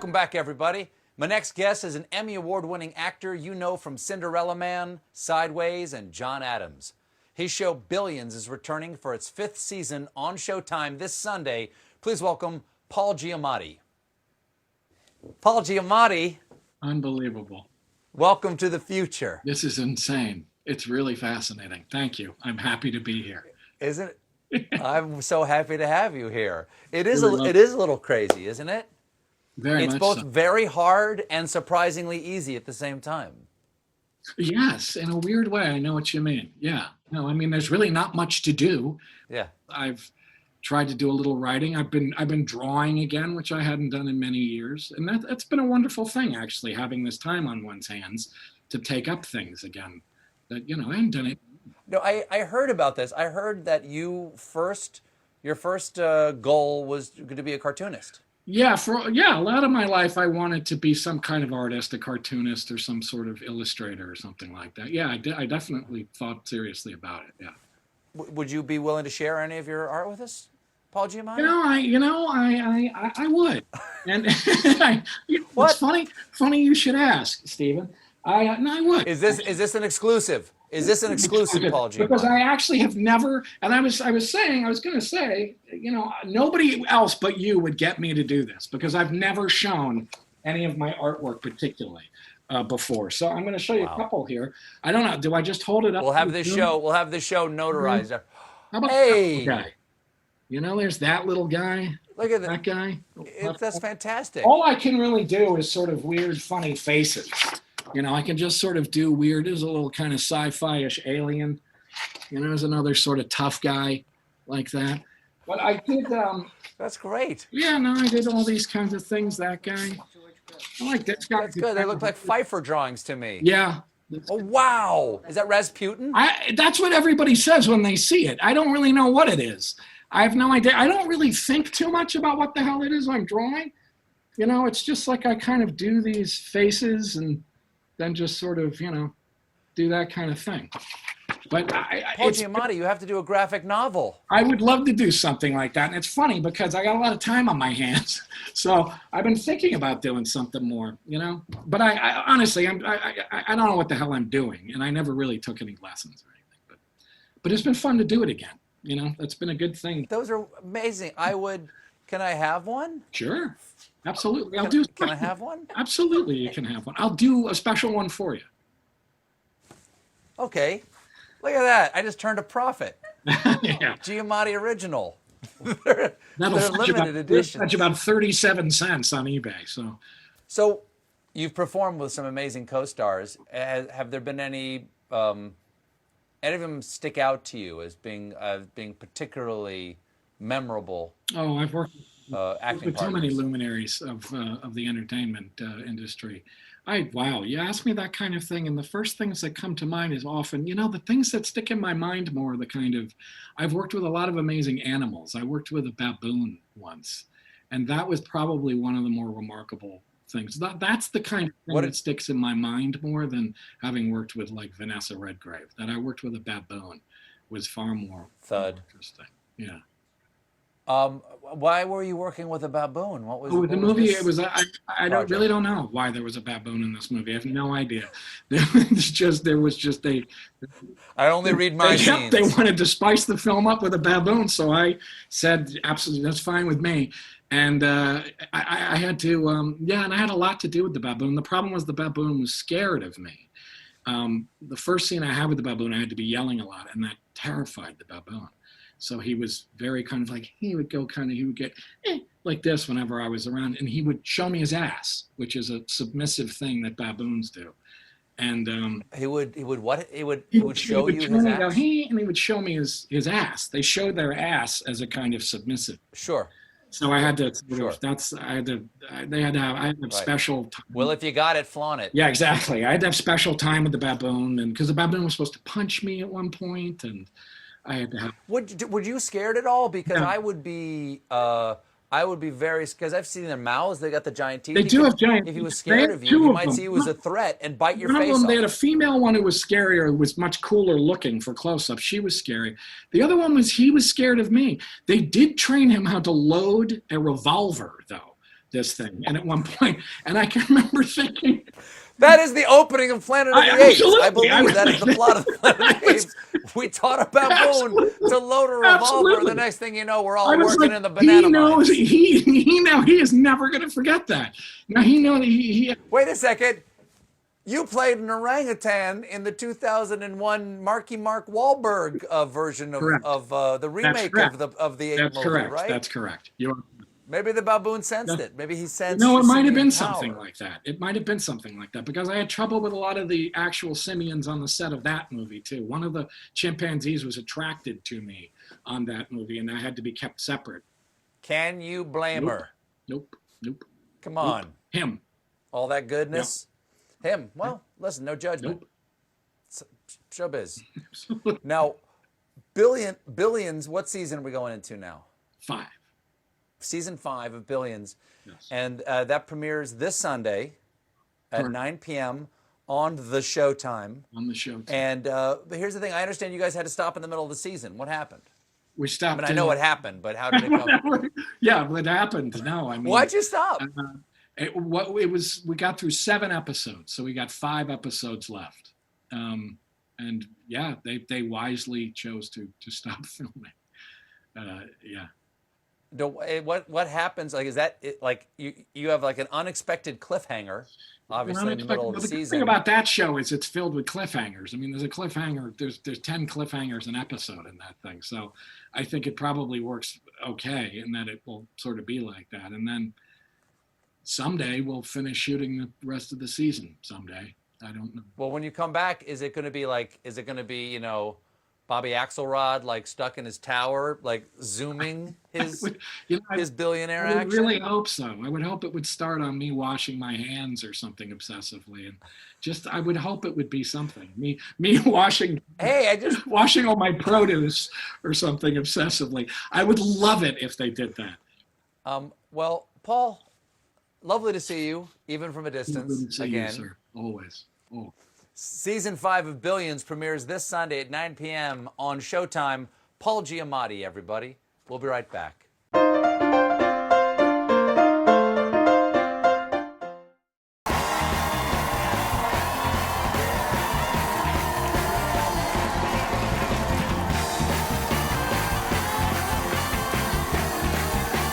Welcome back, everybody. My next guest is an Emmy Award-winning actor you know from Cinderella Man, Sideways, and John Adams. His show Billions is returning for its 5th season on Showtime this Sunday. Please welcome Paul Giamatti. Paul Giamatti. Unbelievable. Welcome to the future. This is insane. It's really fascinating. Thank you. I'm happy to be here. Isn't it? I'm so happy to have you here. It is a little crazy, isn't it? Very much It's both so. very hard and surprisingly easy at the same time. Yes, in a weird way. I know what you mean. Yeah. No, I mean, there's really not much to do. Yeah. I've tried to do a little writing. I've been drawing again, which I hadn't done in many years. And that's been a wonderful thing, actually, having this time on one's hands to take up things again that, I hadn't done it. No, I heard about this. I heard that your first goal was going to be a cartoonist. Yeah, a lot of my life I wanted to be some kind of artist, a cartoonist or some sort of illustrator or something like that. Yeah, I definitely thought seriously about it. Yeah. Would you be willing to share any of your art with us, Paul Giamatti? I would. And What? It's funny you should ask, Stephen. I would. Is this an exclusive? Is this an exclusive, Paul Giamatti? Because I actually have never, and I was going to say, nobody else but you would get me to do this because I've never shown any of my artwork particularly before. So I'm going to show you a couple here. I don't know. Do I just hold it up? We'll have this show notarized. How about Hey, that guy? There's that little guy. Look at That guy. That's fantastic. All I can really do is sort of weird, funny faces. I can just sort of do weird. There's a little kind of sci-fi-ish alien. There's another sort of tough guy like that. But I did. That's great. Yeah, no, I did all these kinds of things. That guy. I like this guy. That's good. They look like Pfeiffer drawings to me. Yeah. Oh, wow. Is that Rasputin? That's what everybody says when they see it. I don't really know what it is. I have no idea. I don't really think too much about what the hell it is I'm drawing. It's just like I kind of do these faces and then just sort of, do that kind of thing. But Paul Giamatti, you have to do a graphic novel. I would love to do something like that. And it's funny because I got a lot of time on my hands. So I've been thinking about doing something more, But I honestly, I don't know what the hell I'm doing. And I never really took any lessons or anything. But it's been fun to do it again. That's been a good thing. Those are amazing. Can I have one? Sure. Absolutely. Can I have one? Absolutely, you can have one. I'll do a special one for you. Okay. Look at that. I just turned a profit. Yeah. Giamatti original. they're limited editions. That's about 37 cents on eBay. So you've performed with some amazing co-stars. Have there been any of them stick out to you as being particularly memorable? Oh, I've worked acting with so many partners? luminaries of the entertainment industry. Wow, you ask me that kind of thing, and the first things that come to mind is often, the things that stick in my mind more are the kind of, I've worked with a lot of amazing animals. I worked with a baboon once, and that was probably one of the more remarkable things. That's the kind of thing that sticks in my mind more than having worked with like Vanessa Redgrave. That I worked with a baboon was far more interesting. Yeah. Why were you working with a baboon? What was the movie? It was. I really don't know why there was a baboon in this movie. I have no idea. There was just a. I only read my scenes. They wanted to spice the film up with a baboon, so I said, absolutely, that's fine with me. And I had to, and I had a lot to do with the baboon. The problem was the baboon was scared of me. The first scene I had with the baboon, I had to be yelling a lot, and that terrified the baboon. So he was very kind of like, he would get like this whenever I was around, and he would show me his ass, which is a submissive thing that baboons do. And he would show you his ass? And he would show me his ass. They showed their ass as a kind of submissive. Sure. So I had to. Sure. I had to have special time. Well, if you got it, flaunt it. Yeah, exactly. I had to have special time with the baboon, and because the baboon was supposed to punch me at one point, and I had to have. Were you scared at all? Because Yeah. I would be very, because I've seen their mouths. They got the giant teeth. They do have giant If he teeth. was scared of you, you might see you as a threat and bite your One face of them, they off. had a female one who was scarier, was much cooler looking for close-up. She was scary. The other one he was scared of me. They did train him how to load a revolver, though. this thing. And at one point, and I can remember thinking, that is the opening of Planet of the Apes. I believe that is the plot of Planet of the Apes. We taught a baboon to load a revolver, and the next thing you know, we're all working in the banana mines. He is never going to forget that. Now he knows he. Wait a second. You played an orangutan in the 2001 Marky Mark Wahlberg version of the remake of the Ape movie, right? That's correct. Maybe the baboon sensed it. Maybe he sensed. No, it might have been something like that. It might have been something like that, because I had trouble with a lot of the actual simians on the set of that movie too. One of the chimpanzees was attracted to me on that movie, and I had to be kept separate. Can you blame her? Nope. Come on. Nope. Him. All that goodness. Yep. Him. Well, listen, no judgment. Nope. Showbiz. Now, Billions. What season are we going into now? 5. Season 5 of Billions. Yes. And that premieres this Sunday at 9 p.m. on the Showtime. On the Showtime. And but here's the thing. I understand you guys had to stop in the middle of the season. What happened? We stopped. I mean, I know what happened, but how did it come? Yeah, what happened? No, I mean. Why'd you stop? We got through 7 episodes, so we got 5 episodes left. And yeah, they wisely chose to stop filming. Yeah. What happens? Like, is that it, like you have like an unexpected cliffhanger, obviously in the middle of the season. The thing about that show is it's filled with cliffhangers. I mean, there's a cliffhanger. There's 10 cliffhangers an episode in that thing. So I think it probably works okay in that it will sort of be like that. And then someday we'll finish shooting the rest of the season. Someday, I don't know. Well, when you come back, is it going to be Bobby Axelrod like stuck in his tower, like zooming his his billionaire action? I really hope so. I would hope it would start on me washing my hands or something obsessively, and I would hope it would be something. Me washing. Hey, washing all my produce or something obsessively. I would love it if they did that. Well, Paul, lovely to see you, even from a distance. Lovely to see again. You, sir. Always. Oh. Season 5 of Billions premieres this Sunday at 9 p.m. on Showtime. Paul Giamatti, everybody. We'll be right back.